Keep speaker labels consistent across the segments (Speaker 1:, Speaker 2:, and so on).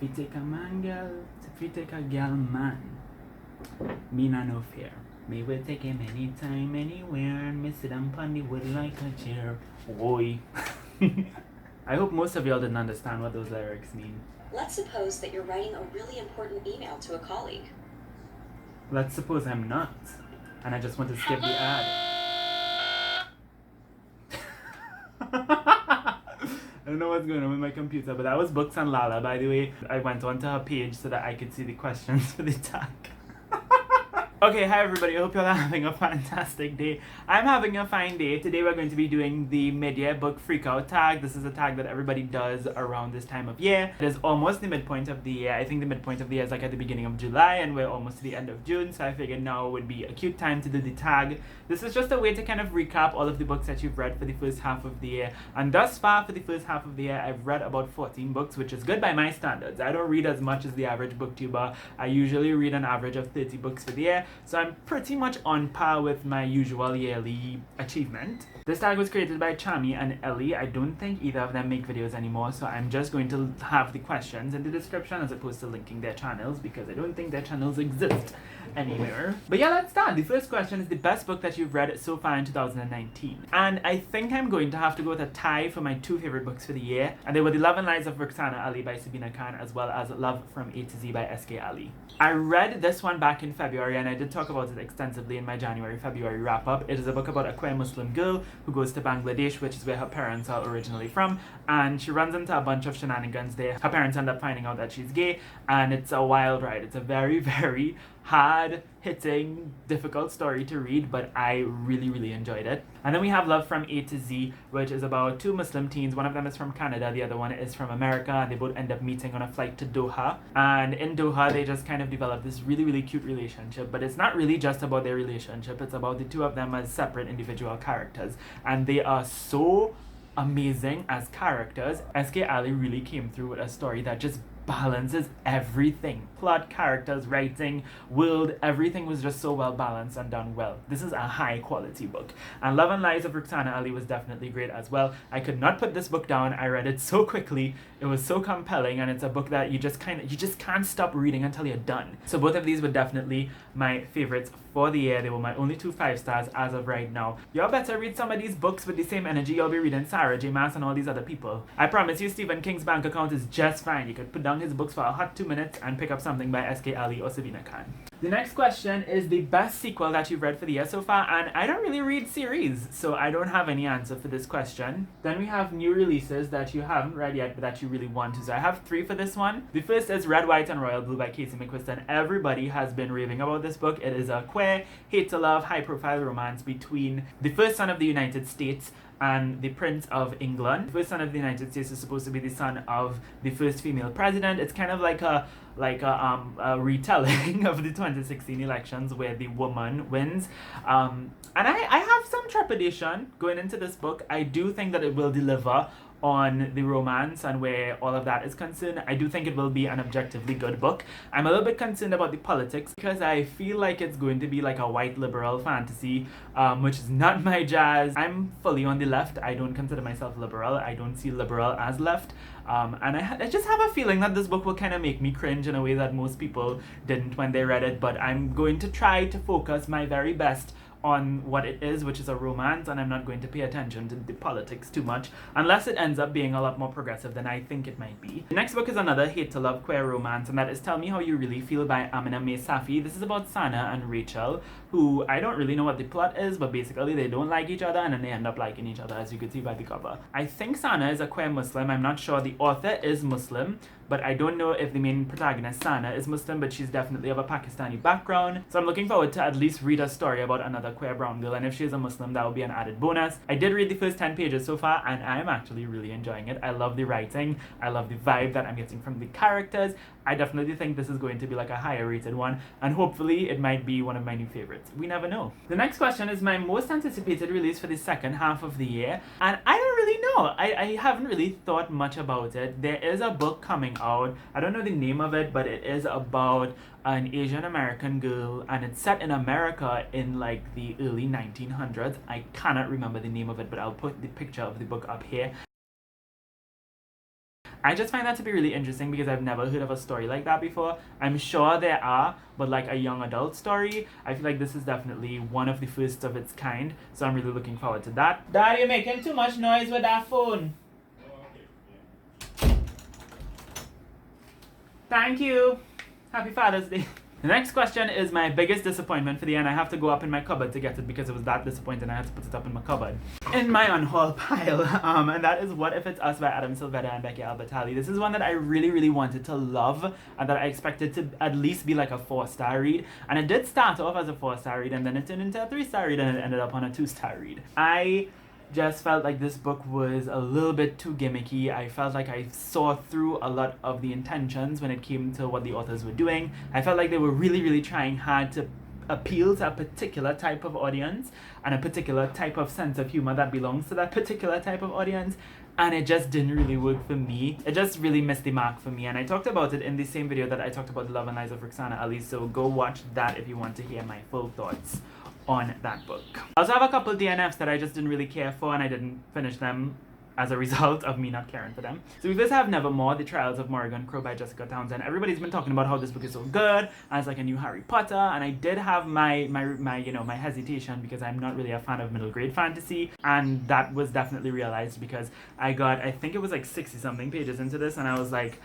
Speaker 1: you take a man, girl, if you take a girl, man, me not no fear. Me will take him anytime, anywhere, and me sit down pon the wood like a chair. Boy. I hope most of y'all didn't understand what those lyrics mean.
Speaker 2: Let's suppose that you're writing a really important email to a colleague.
Speaker 1: Let's suppose I'm not, and I just want to skip the ad. I don't know what's going on with my computer, but that was Books and Lala, by the way. I went onto her page so that I could see the questions for the tag. Okay, hi everybody, I hope you're having a fantastic day. I'm having a fine day. Today we're going to be doing the mid-year book freakout tag. This is a tag that everybody does around this time of year. It is almost the midpoint of the year. I think the midpoint of the year is like at the beginning of July, and we're almost to the end of June, so I figured now would be a cute time to do the tag. This is just a way to kind of recap all of the books that you've read for the first half of the year. And thus far, for the first half of the year, I've read about 14 books, which is good by my standards. I don't read as much as the average booktuber. I usually read an average of 30 books for the year, so I'm pretty much on par with my usual yearly achievement. This tag was created by Chami and Ellie. I don't think either of them make videos anymore, so I'm just going to have the questions in the description as opposed to linking their channels because I don't think their channels exist anywhere. But yeah, let's start. The first question is the best book that you've read so far in 2019. And I think I'm going to have to go with a tie for my two favorite books for the year. And they were The Love and Lies of Roxana Ali by Sabina Khan, as well as Love from A to Z by S.K. Ali. I read this one back in February, and I did talk about it extensively in my January-February wrap-up. It is a book about a queer Muslim girl who goes to Bangladesh, which is where her parents are originally from, and she runs into a bunch of shenanigans there. Her parents end up finding out that she's gay, and it's a wild ride. It's a very, very hard-hitting, difficult story to read, but I really, really enjoyed it. And then we have Love from A to Z, which is about two Muslim teens. One of them is from Canada, the other one is from America, and they both end up meeting on a flight to Doha. And in Doha, they just kind of develop this really, really cute relationship, but it's not really just about their relationship. It's about the two of them as separate individual characters, and they are so amazing as characters. S.K. Ali really came through with a story that just balances everything. Plot, characters, writing, world, everything was just so well balanced and done well. This is a high quality book. And Love and Lies of Roxana Ali was definitely great as well. I could not put this book down. I read it so quickly. It was so compelling, and it's a book that you just can't stop reading until you're done. So both of these were definitely my favorites for the year. They were my only two 5 stars as of right now. Y'all better read some of these books with the same energy you'll be reading Sarah J. Maas and all these other people. I promise you, Stephen King's bank account is just fine. You could put down his books for a hot 2 minutes and pick up something by S.K. Ali or Sabina Khan. The next question is the best sequel that you've read for the year so far, and I don't really read series, so I don't have any answer for this question. Then we have new releases that you haven't read yet but that you really want to. So I have 3 for this one. The first is Red, White and Royal Blue by Casey McQuiston. Everybody has been raving about this book. It is a queer, hate-to-love, high-profile romance between the first son of the United States and the Prince of England. The first son of the United States is supposed to be the son of the first female president. It's kind of like a retelling of the 2016 elections where the woman wins. And I have some trepidation going into this book. I do think that it will deliver on the romance and where all of that is concerned. I do think it will be an objectively good book. I'm a little bit concerned about the politics because I feel like it's going to be like a white liberal fantasy, which is not my jazz. I'm fully on the left. I don't consider myself liberal. I don't see liberal as left. And I just have a feeling that this book will kind of make me cringe in a way that most people didn't when they read it, but I'm going to try to focus my very best on what it is, which is a romance, and I'm not going to pay attention to the politics too much unless it ends up being a lot more progressive than I think it might be. The next book is another hate-to-love queer romance, and that is Tell Me How You Really Feel by Amina May Safi. This is about Sana and Rachel, who I don't really know what the plot is, but basically they don't like each other and then they end up liking each other, as you can see by the cover. I think Sana is a queer Muslim. I'm not sure. The author is Muslim, but I don't know if the main protagonist, Sana, is Muslim, but she's definitely of a Pakistani background. So I'm looking forward to at least read a story about another queer brown girl, and if she's a Muslim, that will be an added bonus. I did read the first 10 pages so far, and I'm actually really enjoying it. I love the writing. I love the vibe that I'm getting from the characters. I definitely think this is going to be like a higher rated one, and hopefully it might be one of my new favorites. We never know. The next question is my most anticipated release for the second half of the year, and I don't really know. I haven't really thought much about it. There is a book coming out. I don't know the name of it, but it is about an Asian American girl, and it's set in America in like the early 1900s. I cannot remember the name of it, but I'll put the picture of the book up here. I just find that to be really interesting because I've never heard of a story like that before. I'm sure there are, but like a young adult story, I feel like this is definitely one of the first of its kind. So I'm really looking forward to that. Dad, you're making too much noise with that phone. Thank you. Happy Father's Day. The next question is my biggest disappointment for the end. I have to go up in my cupboard to get it because it was that disappointing. I had to put it up in my cupboard. In my unhaul pile. And that is What If It's Us by Adam Silvera and Becky Albertalli. This is one that I really, really wanted to love and that I expected to at least be like a 4-star read. And it did start off as a 4-star read and then it turned into a 3-star read and it ended up on a 2-star read. I just felt like this book was a little bit too gimmicky. I felt like I saw through a lot of the intentions when it came to what the authors were doing. I felt like they were really, really trying hard to appeal to a particular type of audience and a particular type of sense of humor that belongs to that particular type of audience. And it just didn't really work for me. It just really missed the mark for me. And I talked about it in the same video that I talked about The Love and Lies of Roxana Ali. So go watch that if you want to hear my full thoughts on that book. I also have a couple DNFs that I just didn't really care for and I didn't finish them as a result of me not caring for them. So we first have Nevermore, The Trials of Morrigan Crow by Jessica Townsend. Everybody's been talking about how this book is so good and it's like a new Harry Potter, and I did have my hesitation because I'm not really a fan of middle grade fantasy, and that was definitely realized because I think it was like 60 something pages into this and I was like,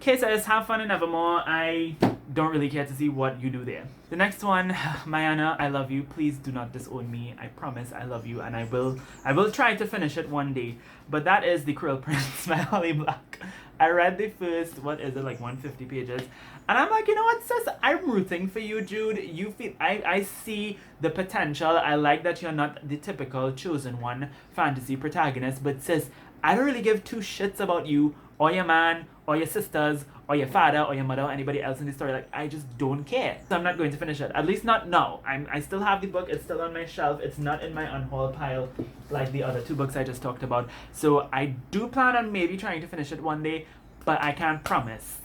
Speaker 1: okay, so just have fun in Nevermore. I don't really care to see what you do there. The next one, Mayana, I love you. Please do not disown me. I promise I love you and I will try to finish it one day. But that is The Cruel Prince by Holly Black. I read the first, 150 pages. And I'm like, you know what, sis? I'm rooting for you, Jude. You feel I see the potential. I like that you're not the typical chosen one fantasy protagonist. But sis, I don't really give two shits about you or your man or your sisters or your father or your mother or anybody else in the story. Like, I just don't care. So I'm not going to finish it. At least not now. I still have the book. It's still on my shelf. It's not in my unhaul pile like the other 2 books I just talked about. So I do plan on maybe trying to finish it one day, but I can't promise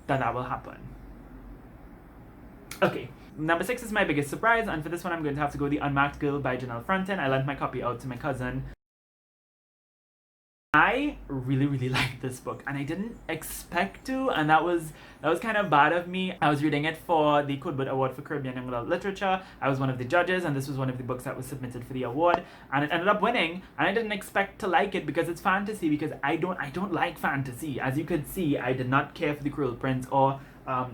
Speaker 1: that will happen. Okay. Number 6 is my biggest surprise, and for this one I'm going to have to go The Unmarked Girl by Janelle Fronten. I lent my copy out to my cousin. I really, really liked this book and I didn't expect to, and that was kind of bad of me. I was reading it for the Cuthbert Award for Caribbean Young Adult Literature. I was one of the judges and this was one of the books that was submitted for the award, and it ended up winning, and I didn't expect to like it because it's fantasy, because I don't like fantasy. As you could see, I did not care for The Cruel Prince or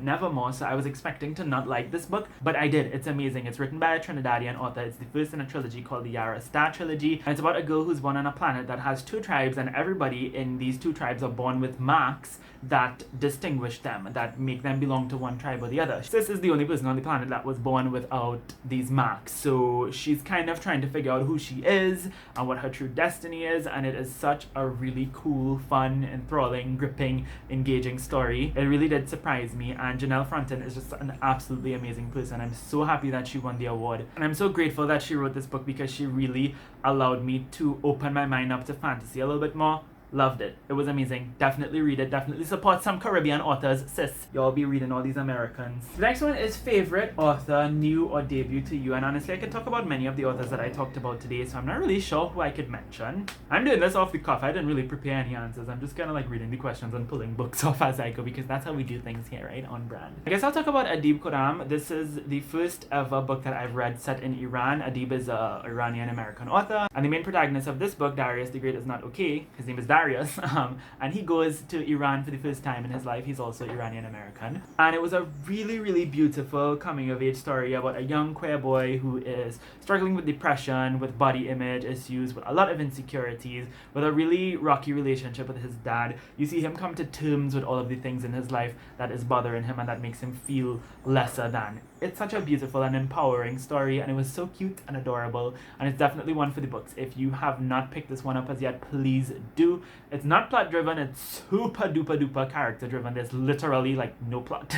Speaker 1: Nevermore, so I was expecting to not like this book, but I did. It's amazing. It's written by a Trinidadian author. It's the first in a trilogy called the Yara Star Trilogy, and it's about a girl who's born on a planet that has 2 tribes, and everybody in these 2 tribes are born with marks that distinguish them, that make them belong to one tribe or the other. Sis is the only person on the planet that was born without these marks, so she's kind of trying to figure out who she is and what her true destiny is, and it is such a really cool, fun, enthralling, gripping, engaging story. It really did surprise me, and Janelle Fronten is just an absolutely amazing person. I'm so happy that she won the award, and I'm so grateful that she wrote this book because she really allowed me to open my mind up to fantasy a little bit more. Loved it. It was amazing. Definitely read it. Definitely support some Caribbean authors. Sis, y'all be reading all these Americans. The next one is favorite author, new or debut to you. And honestly, I could talk about many of the authors that I talked about today, so I'm not really sure who I could mention. I'm doing this off the cuff. I didn't really prepare any answers. I'm just kind of like reading the questions and pulling books off as I go because that's how we do things here, right? On brand. I guess I'll talk about Adib Khorram. This is the first ever book that I've read set in Iran. Adib is an Iranian-American author, and the main protagonist of this book, Darius the Great, is not okay. His name is Darius. And he goes to Iran for the first time in his life. He's also Iranian American. And it was a really, really beautiful coming of age story about a young queer boy who is struggling with depression, with body image issues, with a lot of insecurities, with a really rocky relationship with his dad. You see him come to terms with all of the things in his life that is bothering him and that makes him feel lesser than. It's such a beautiful and empowering story, and it was so cute and adorable, and it's definitely one for the books. If you have not picked this one up as yet, please do. It's not plot driven, it's super duper duper character driven. There's literally like no plot.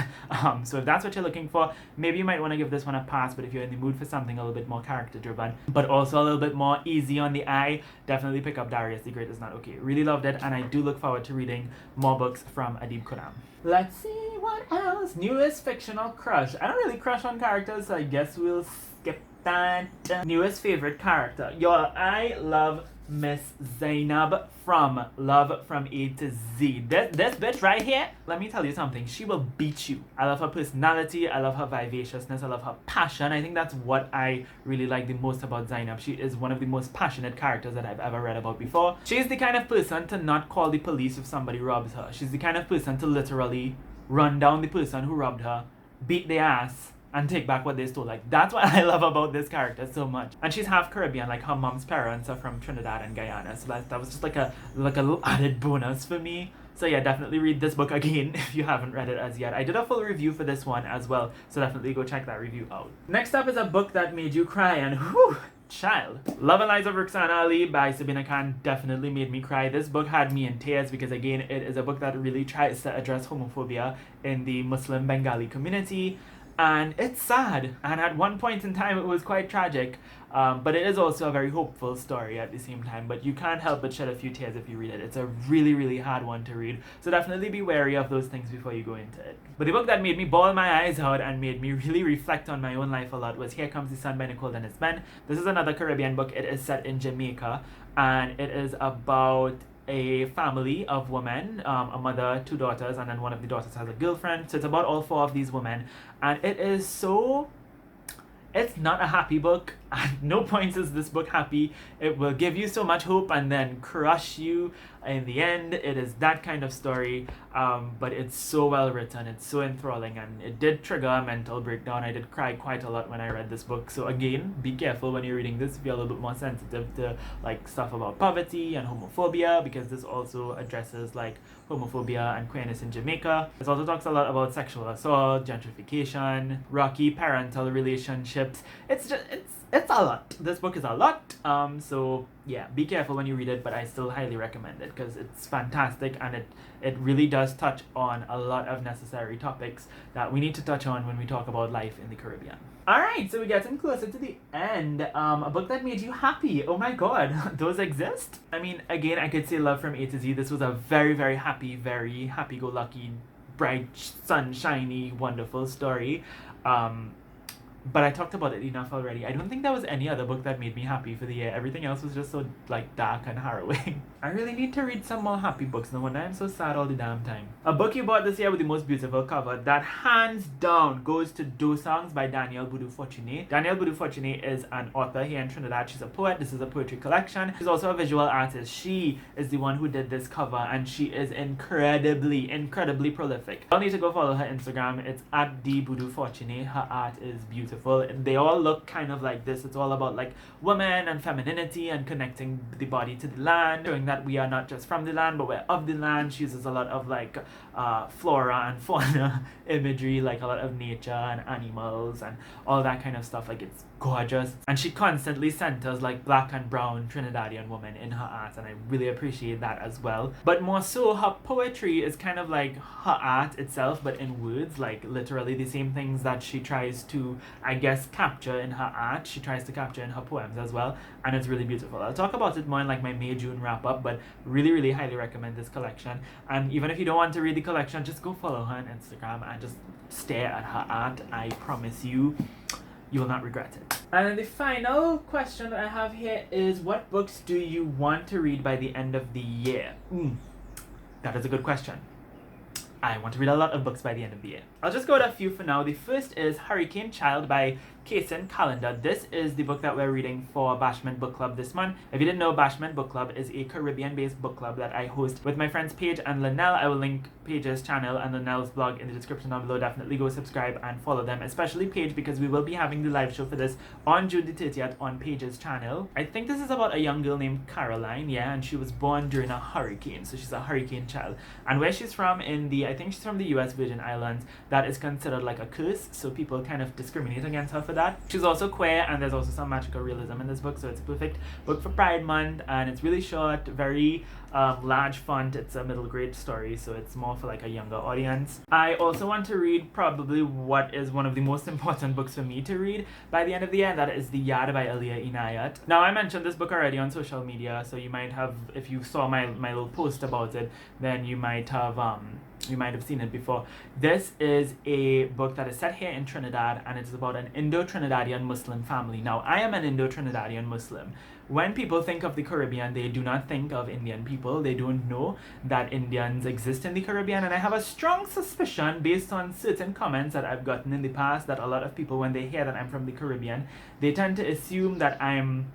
Speaker 1: So if that's what you're looking for, maybe you might want to give this one a pass, but if you're in the mood for something a little bit more character driven, but also a little bit more easy on the eye, definitely pick up Darius the Great Is Not Okay. Really loved it, and I do look forward to reading more books from Adib Khorram. Let's see what else. Newest fictional crush. I don't really crush on characters, so I guess we'll skip that. Newest favorite character. Y'all, I love Miss Zainab from Love from A to Z. This bitch right here, let me tell you something. She will beat you. I love her personality. I love her vivaciousness. I love her passion. I think that's what I really like the most about Zainab. She is one of the most passionate characters that I've ever read about before. She's the kind of person to not call the police if somebody robs her. She's the kind of person to literally run down the person who robbed her, beat their ass, and take back what they stole. Like, that's what I love about this character so much. And she's half Caribbean, like her mom's parents are from Trinidad and Guyana, so that was just like a little added bonus for me. So yeah, definitely read this book again if you haven't read it as yet. I did a full review for this one as well, so definitely go check that review out. Next up is a book that made you cry, and whew, child. Love and Lies of Ruxana Ali by Sabina Khan definitely made me cry. This book had me in tears because, again, it is a book that really tries to address homophobia in the Muslim Bengali community. And it's sad, and at one point in time it was quite tragic, but it is also a very hopeful story at the same time. But you can't help but shed a few tears if you read it. It's a really, really hard one to read, so definitely be wary of those things before you go into it. But the book that made me bawl my eyes out and made me really reflect on my own life a lot was Here Comes the Sun by Nicole Dennis Benn. This is another Caribbean book. It is set in Jamaica, and it is about a family of women, a mother, 2 daughters, and then one of the daughters has a girlfriend. So it's about all 4 of these women, and it's not a happy book. At no point is this book happy. It will give you so much hope and then crush you in the end. It is that kind of story, but it's so well written. It's so enthralling, and it did trigger a mental breakdown. I did cry quite a lot when I read this book. So again, be careful when you're reading this if you're a little bit more sensitive to like stuff about poverty and homophobia, because this also addresses like homophobia and queerness in Jamaica. It also talks a lot about sexual assault, gentrification, rocky parental relationships. It's a lot. This book is a lot. So yeah, be careful when you read it, but I still highly recommend it because it's fantastic, and it really does touch on a lot of necessary topics that we need to touch on when we talk about life in the Caribbean. Alright, so we're getting closer to the end. A book that made you happy. Oh my god, those exist? I mean, again, I could say Love from A to Z. This was a very, very happy-go-lucky, bright, sunshiny, wonderful story. But I talked about it enough already. I don't think there was any other book that made me happy for the year. Everything else was just so like dark and harrowing. I really need to read some more happy books. No wonder I'm so sad all the damn time. A book you bought this year with the most beautiful cover that hands down goes to Do Songs by Danielle Boudou Fortuné. Danielle Boudou Fortuné is an author here in Trinidad. She's a poet. This is a poetry collection. She's also a visual artist. She is the one who did this cover, and she is incredibly prolific. Y'all need to go follow her Instagram. It's at @dboudoufortuné. Her art is beautiful. They all look kind of like this. It's all about like women and femininity and connecting the body to the land, showing that we are not just from the land but we're of the land. She uses a lot of like flora and fauna imagery, like a lot of nature and animals and all that kind of stuff. Like, it's gorgeous, and she constantly centers like black and brown Trinidadian women in her art, and I really appreciate that as well. But more so, her poetry is kind of like her art itself, but in words, like literally the same things that she tries to, I guess, capture in her art, she tries to capture in her poems as well, and it's really beautiful. I'll talk about it more in like my May-June wrap-up, but really highly recommend this collection. And even if you don't want to read the collection, just go follow her on Instagram and just stare at her art. I promise you, you will not regret it. And then the final question that I have here is, what books do you want to read by the end of the year? That is a good question. I want to read a lot of books by the end of the year. I'll just go with a few for now. The first is Hurricane Child by Kaysen Calendar. This is the book that we're reading for Bashment Book Club this month. If you didn't know, Bashment Book Club is a Caribbean-based book club that I host with my friends Paige and Linnell. I will link Paige's channel and Linnell's blog in the description down below. Definitely go subscribe and follow them, especially Paige, because we will be having the live show for this on June the 30th on Paige's channel. I think this is about a young girl named Caroline, yeah, and she was born during a hurricane, so she's a hurricane child. And where she's from, I think she's from the US Virgin Islands, that is considered like a curse, so people kind of discriminate against her for that. She's also queer, and there's also some magical realism in this book, so it's a perfect book for Pride Month, and it's really short, very large font. It's a middle grade story, so it's more for like a younger audience. I also want to read probably what is one of the most important books for me to read by the end of the year, and that is The Yard by Aliyah Inayat. Now, I mentioned this book already on social media, so you might have, if you saw my little post about it, then you might have seen it before. This is a book that is set here in Trinidad, and it's about an Indo-Trinidadian Muslim family. Now, I am an Indo-Trinidadian Muslim, when people think of the Caribbean, they do not think of Indian people. They don't know that Indians exist in the Caribbean. And I have a strong suspicion based on certain comments that I've gotten in the past that a lot of people, when they hear that I'm from the Caribbean, they tend to assume that I'm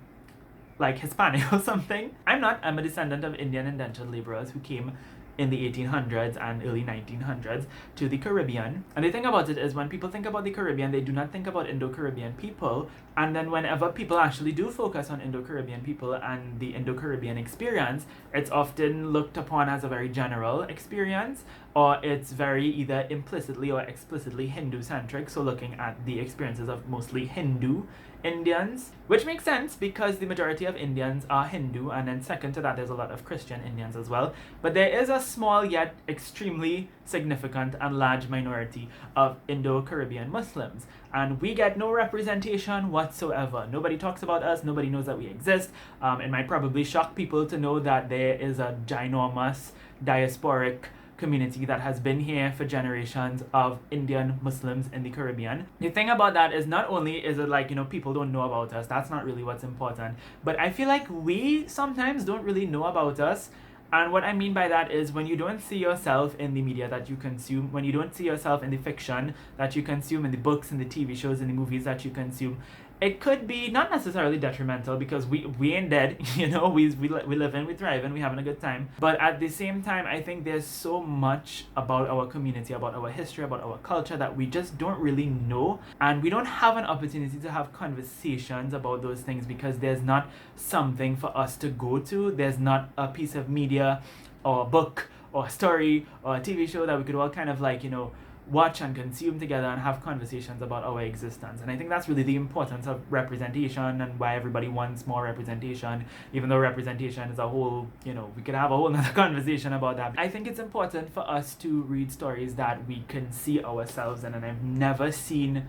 Speaker 1: like Hispanic or something. I'm not. I'm a descendant of Indian indentured laborers who came in the 1800s and early 1900s to the Caribbean. And the thing about it is, when people think about the Caribbean, they do not think about Indo-Caribbean people. And then whenever people actually do focus on Indo-Caribbean people and the Indo-Caribbean experience, it's often looked upon as a very general experience, or it's very either implicitly or explicitly Hindu-centric, so looking at the experiences of mostly Hindu Indians, which makes sense because the majority of Indians are Hindu, and then second to that there's a lot of Christian Indians as well. But there is a small yet extremely significant and large minority of Indo-Caribbean Muslims, and we get no representation whatsoever. Nobody talks about us, nobody knows that we exist. It might probably shock people to know that there is a ginormous diasporic community that has been here for generations of Indian Muslims in the Caribbean. The thing about that is, not only is it like, people don't know about us, that's not really what's important, but I feel like we sometimes don't really know about us. And what I mean by that is, when you don't see yourself in the media that you consume, when you don't see yourself in the fiction that you consume, in the books, in the TV shows, in the movies that you consume, it could be not necessarily detrimental, because we ain't dead, we live in, we thrive in, we having a good time. But at the same time, I think there's so much about our community, about our history, about our culture that we just don't really know, and we don't have an opportunity to have conversations about those things because there's not something for us to go to. There's not a piece of media or a book or a story or a TV show that we could all kind of watch and consume together and have conversations about our existence. And I think that's really the importance of representation, and why everybody wants more representation, even though representation is a whole, we could have a whole nother conversation about that. I think it's important for us to read stories that we can see ourselves in, and I've never seen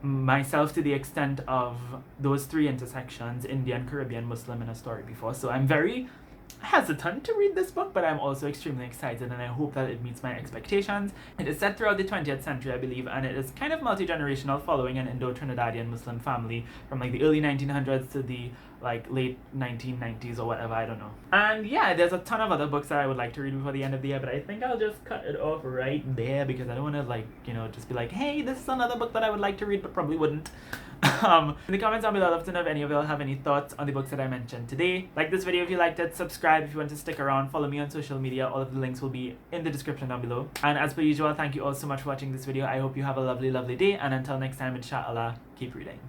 Speaker 1: myself to the extent of those three intersections, Indian, Caribbean, Muslim, in a story before. So I'm very hesitant to read this book, but I'm also extremely excited, and I hope that it meets my expectations. It is set throughout the 20th century, I believe, and it is kind of multi-generational, following an Indo-Trinidadian Muslim family from the early 1900s to the late 1990s or whatever, I don't know. And yeah, there's a ton of other books that I would like to read before the end of the year, but I think I'll just cut it off right there because I don't want to just be like, hey, this is another book that I would like to read but probably wouldn't. In the comments down below, I'd love to know if any of y'all have any thoughts on the books that I mentioned today. Like this video if you liked it, subscribe if you want to stick around, follow me on social media, all of the links will be in the description down below. And as per usual, thank you all so much for watching this video. I hope you have a lovely, lovely day, and until next time, inshallah, keep reading.